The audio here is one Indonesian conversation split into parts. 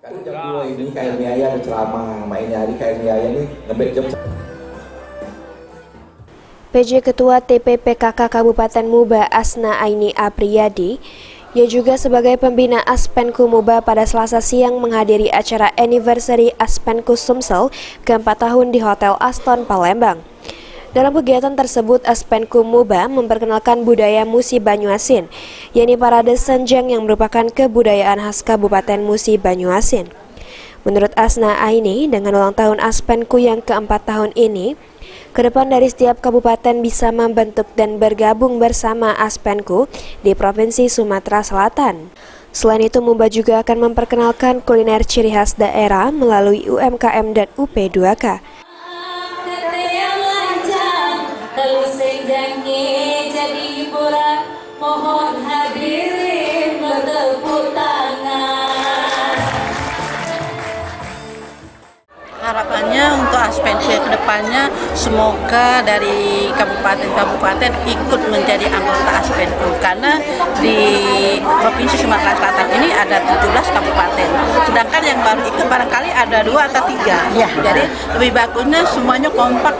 Kan jam 2 ini KMI ada ceramah, mainnya hari KMI ini ngebet jam. PJ Ketua TPPKK Kabupaten Muba Asna Aini Apriyadi, ia juga sebagai pembina Aspenku Muba pada Selasa siang menghadiri acara anniversary Aspenku Sumsel ke-4 tahun di Hotel Aston Palembang. Dalam kegiatan tersebut, Aspenku Muba memperkenalkan budaya Musi Banyuasin, yakni parade senjang yang merupakan kebudayaan khas Kabupaten Musi Banyuasin. Menurut Asna Aini, dengan ulang tahun Aspenku yang ke-4 tahun ini, ke depan dari setiap kabupaten bisa membentuk dan bergabung bersama Aspenku di Provinsi Sumatera Selatan. Selain itu, Muba juga akan memperkenalkan kuliner ciri khas daerah melalui UMKM dan UP2K. Jadi hiburan, mohon hadirin bertepuk tangan. Harapannya untuk Aspenku ke depannya semoga dari kabupaten-kabupaten ikut menjadi anggota Aspenku, karena di Provinsi Sumatera Selatan ini ada 17 kabupaten, sedangkan yang baru ikut barangkali ada 2 atau 3. Ya. Jadi lebih bagusnya semuanya kompak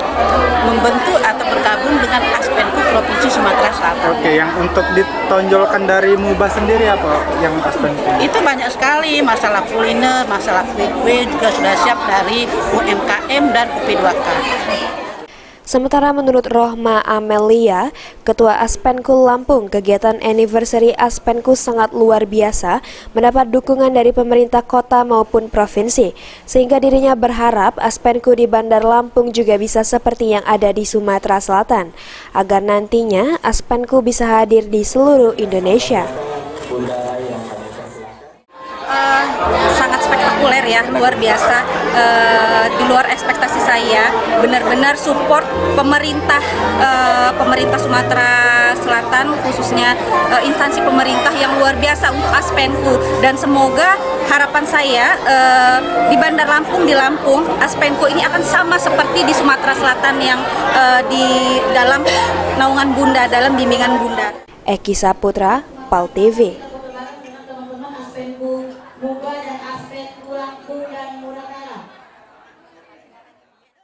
membentuk atau bergabung dengan Aspenku Provinsi Sumatera Selatan. Oke, yang untuk ditonjolkan dari Muba sendiri apa yang Aspenku? Itu banyak sekali, masalah kuliner, masalah kue-kue juga sudah siap dari UMKM dan UP2K. Sementara menurut Rohma Amelia, Ketua Aspenku Lampung, kegiatan anniversary Aspenku sangat luar biasa, mendapat dukungan dari pemerintah kota maupun provinsi, sehingga dirinya berharap Aspenku di Bandar Lampung juga bisa seperti yang ada di Sumatera Selatan, agar nantinya Aspenku bisa hadir di seluruh Indonesia. Sangat spektakuler ya, luar biasa, di luar ekspektasi saya. Benar-benar support pemerintah Sumatera Selatan, khususnya instansi pemerintah yang luar biasa untuk Aspenku, dan semoga harapan saya di Bandar Lampung, di Lampung, Aspenku ini akan sama seperti di Sumatera Selatan yang di dalam naungan Bunda, dalam bimbingan Bunda. Eki Saputra, PAL TV.